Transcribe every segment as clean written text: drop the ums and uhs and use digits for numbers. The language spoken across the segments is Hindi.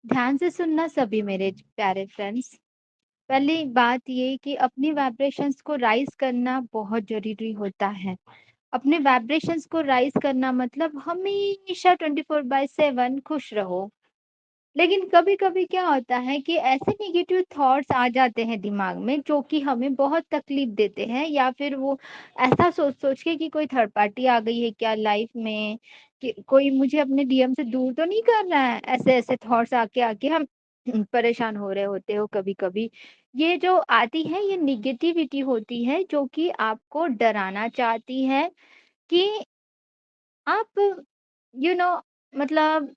ध्यान से सुनना सभी मेरे प्यारे फ्रेंड्स। पहली बात ये कि अपनी वाइब्रेशंस को राइज़ करना बहुत ज़रूरी होता है। अपने वाइब्रेशंस को राइज़ करना मतलब हमेशा 24/7 खुश रहो। लेकिन कभी-कभी क्या होता है कि ऐसे नेगेटिव थॉट्स आ जाते हैं दिमाग में जो कि हमें बहुत तकलीफ देते हैं, या फिर वो ऐसा सोच-सोच के कि कोई थर्ड पार्टी आ गई है क्या लाइफ में, कि कोई मुझे अपने डीएम से दूर तो नहीं कर रहा है। ऐसे-ऐसे थॉट्स आके-आके हम परेशान हो रहे होते हो कभी-कभी। ये जो आती है ये नेगेटिविटी होती है जो कि आपको डराना चाहती है कि आप मतलब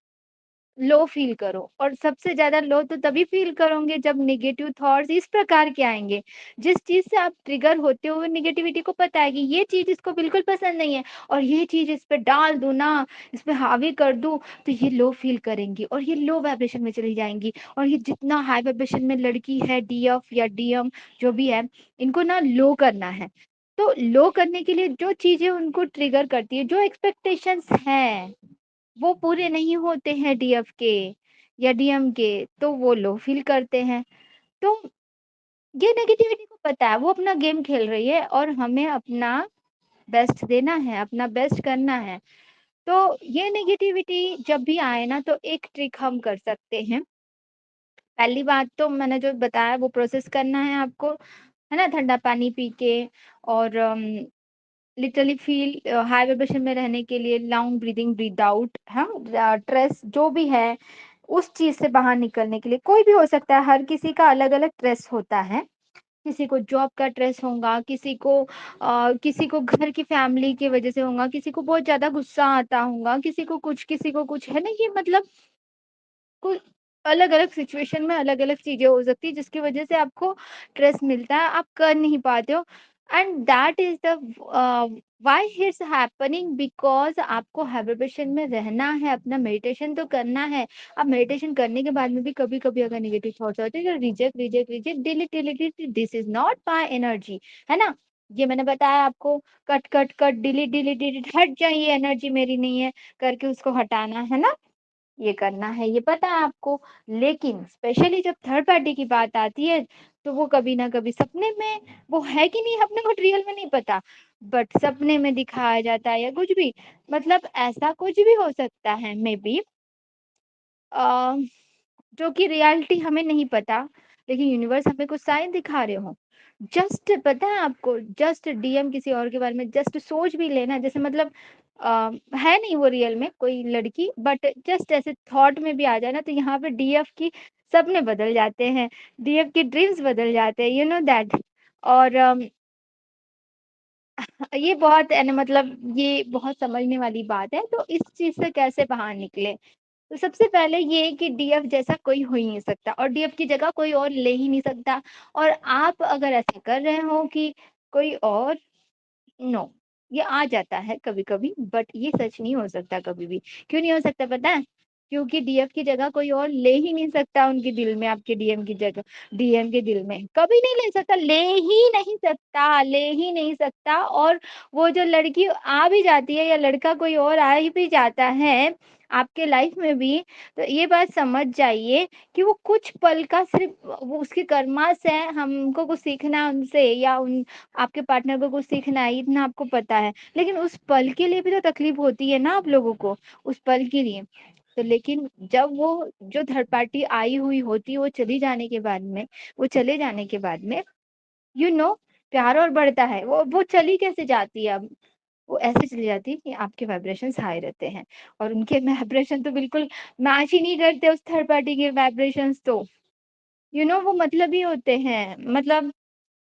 लो फ़ील करो, और सबसे ज़्यादा लो तो तभी फ़ील करोगे जब नेगेटिव थॉट्स इस प्रकार के आएँगे। जिस चीज़ से आप ट्रिगर होते हो वो नेगेटिविटी को पता है कि ये चीज़ इसको बिल्कुल पसंद नहीं है, और ये चीज़ इस पे डाल दूँ ना, इस पे हावी कर दूँ तो ये लो फ़ील करेंगी और ये लो वाइब्रेशन में चली जाएँगी। और ये जितना हाई वाइब्रेशन में लड़की है, डीएफ या डीएम जो भी है, इनको ना लो करना है। तो लो करने के लिए जो चीज़ें उनको ट्रिगर करती है, जो एक्सपेक्टेशंस हैं वो पूरे नहीं होते हैं डीएफ के या डीएम के, तो वो लो फ़ील करते हैं। तो ये नेगेटिविटी को पता है, वो अपना गेम खेल रही है और हमें अपना बेस्ट देना है, अपना बेस्ट करना है। तो ये नेगेटिविटी जब भी आए ना, तो एक ट्रिक हम कर सकते हैं। पहली बात तो मैंने जो बताया वो प्रोसेस करना है आपको, है ना? ठंडा पानी पी के, और लिटरली फ़ील हाई वाइब्रेशन में रहने के लिए लॉन्ग ब्रीथिंग, ब्रीथ आउट, हाँ? स्ट्रेस जो भी है, उस चीज़ से बाहर निकलने के लिए कोई भी हो सकता है, हर किसी का अलग-अलग स्ट्रेस होता है। किसी को जॉब का स्ट्रेस होगा, किसी को घर की फैमिली की वज़ह से होगा, किसी को बहुत ज़्यादा गुस्सा आता होगा, किसी को कुछ, है ना? ये मतलब कुल अलग-अलग सिचुएशन में अलग-अलग चीज़ें हो सकती हैं जिसकी वज़ह से आपको स्ट्रेस मिलता है, आप कर नहीं पाते हो, and that is the why it's happening, because आपको हाइब्रिडेशन में रहना है, अपना मेडिटेशन तो करना है। अब मेडिटेशन करने के बाद में भी कभी-कभी अगर नेगेटिव थॉट्स आते हैं तो reject, reject, reject, delete, delete, delete, this is not my energy, है ना? ये मैंने बताया आपको, cut, cut, cut, delete, delete, delete, हट जाए, ये एनर्जी मेरी नहीं है, करके उसको हटाना, है ना? ये करना है, ये पता है आपको। लेकिन स्पेशली जब थर्ड पार्टी की बात आती है, तो वो कभी ना कभी सपने में, वो है कि नहीं अपने को रियल में नहीं पता, बट सपने में दिखाया जाता है या कुछ भी, मतलब ऐसा कुछ भी हो सकता है मे बी, अ, जो कि रियलिटी हमें नहीं पता, लेकिन यूनिवर्स हमें कुछ साइन दिखा रहे हो। जस्ट पता है आपको, जस्ट डीएम किसी और के बारे में जस्ट सोच भी लेना, जैसे मतलब है नहीं वो रियल में कोई लड़की, बट जस्ट ऐसे थॉट में भी आ जाए ना, तो यहाँ पे डीएफ की सपने बदल जाते हैं, डीएफ के ड्रीम्स बदल जाते हैं, यू नो दैट। और ये बहुत है ना, मतलब ये बहुत समझने वाली बात है, तो इस चीज़ से कैसे बाहर निकले? तो सबसे पहले ये कि डीएफ जैसा कोई हो ही नहीं सकता, और डीएफ की जगह कोई और ले ही नहीं सकता। और आप अगर ऐसा कर रहे हो कि कोई और, नो, ये आ जाता है कभी-कभी, बट ये सच नहीं हो सकता कभी भी। क्यों नहीं हो सकता पता है? क्योंकि डीएफ की जगह कोई और ले ही नहीं सकता उनके दिल में, आपके डीएम की जगह, डीएम के दिल में। कभी नहीं ले सकता, ले ही नहीं सकता। और वो जो लड़की आ भी जाती है या लड़का कोई और आ ही भी जाता है आपके लाइफ में भी, तो ये बात समझ जाइए कि वो कुछ पल का सिर्फ़ वो उसकी कर्मास है, हमको कुछ सीखना है उनसे, या उन आपके पार्टनर को कुछ सीखना है, इतना आपको पता है। लेकिन उस पल के लिए भी तो तकलीफ होती है ना आप लोगों को, उस पल के लिए। तो लेकिन जब वो जो थर्ड पार्टी आई हुई होती है, वो चले जाने के बाद में, यू नो प्यार और बढ़ता है। वो चली कैसे जाती है अब? वो ऐसे चली जाती है कि आपके वाइब्रेशंस हाई रहते हैं, और उनके वाइब्रेशन तो बिल्कुल मैच ही नहीं करते उस थर्ड पार्टी के वाइब्रेशंस तो। वो मतलबी होते हैं, मतलब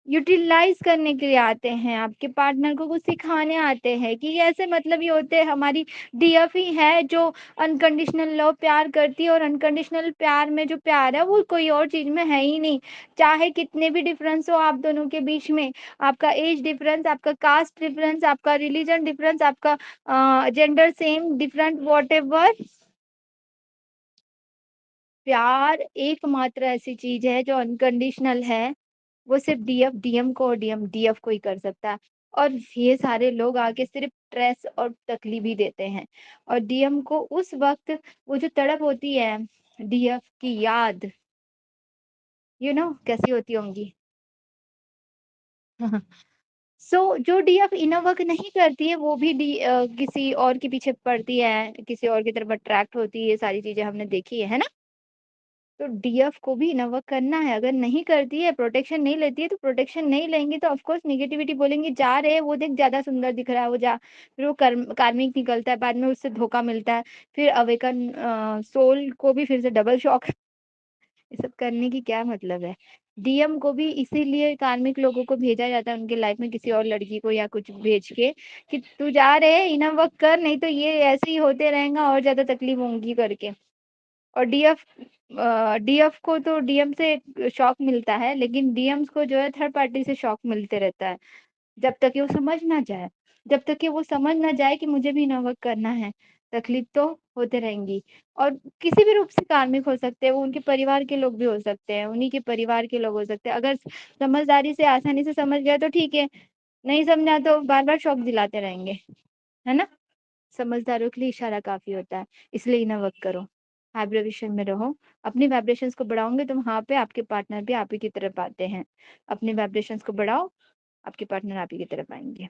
यूटिलाइज़ करने के लिए आते हैं, आपके पार्टनर को कुछ सिखाने आते हैं कि ऐसे मतलब ये होते हैं। हमारी डीएफ ही है जो अनकंडीशनल लव प्यार करती है, और अनकंडीशनल प्यार में जो प्यार है वो कोई और चीज़ में है ही नहीं। चाहे कितने भी डिफरेंस हो आप दोनों के बीच में, आपका एज डिफरेंस, आपका कास्ट डिफरेंस, आपका रिलीजन डिफरेंस, आपका जेंडर सेम डिफरेंट व्हाटएवर, प्यार एकमात्र ऐसी चीज़ है जो अनकंडीशनल है। वो सिर्फ़ डीएफ डीएम को और डीएम डीएफ को ही कर सकता है। और ये सारे लोग आके सिर्फ़ स्ट्रेस और तकलीफ़ ही देते हैं। और डीएम को उस वक़्त वो जो तड़प होती है, डीएफ की याद, कैसी होती होंगी। सो जो डीएफ इनर वर्क नहीं करती है, वो भी किसी और के पीछे पड़ती है, किसी और की तरफ अट्रैक्ट होती है, ये सारी चीज़ें हमने देखी है ना? तो डीएफ को भी इनर वर्क करना है, अगर नहीं करती है, प्रोटेक्शन नहीं लेती है, तो प्रोटेक्शन नहीं लेंगी तो ऑफ कोर्स नेगेटिविटी बोलेंगे, जा रहे हैं, वो देख ज़्यादा सुंदर दिख रहा है, वो जा फिर वो कार्मिक निकलता है, बाद में उससे धोखा मिलता है, फिर अवेकन सोल को भी फिर से डबल शॉक। ये सब करने की क्या मतलब है? डीएम को भी इसीलिए कार्मिक लोगों को भेजा जाता है उनके लाइफ में किसी और लड़की को या कुछ भेज के कि तू जा रहे इनफ वर्क कर, नहीं तो ये ऐसे ही होते रहेगा और ज़्यादा तकलीफ होंगी करके। और डीएफ को तो डीएम से शॉक मिलता है, लेकिन डीएम्स को जो है थर्ड पार्टी से शॉक मिलते रहता है। जब तक कि वो समझ ना जाए, जब तक कि वो समझ ना जाए कि मुझे भी नमक करना है, तकलीफ तो होते रहेंगी। और किसी भी रूप से कार्मिक हो सकते हैं, वो उनके परिवार के लोग भी हो सकते हैं, उन्हीं के परिवार के लोग हो सकते हैं। अगर समझदारी से आसानी से समझ गए तो ठीक है, नहीं समझा तो बार-बार शॉक दिलाते रहेंगे, है ना? समझदारों के लिए इशारा काफ़ी होता है, इसलिए इनर वर्क करो, वाइब्रेशन में रहो। अपनी वाइब्रेशंस को बढ़ाओगे तो वहाँ पे आपके पार्टनर भी आप ही की तरफ आते हैं। अपने वाइब्रेशंस को बढ़ाओ, आपके पार्टनर आप ही की तरफ आएँगे।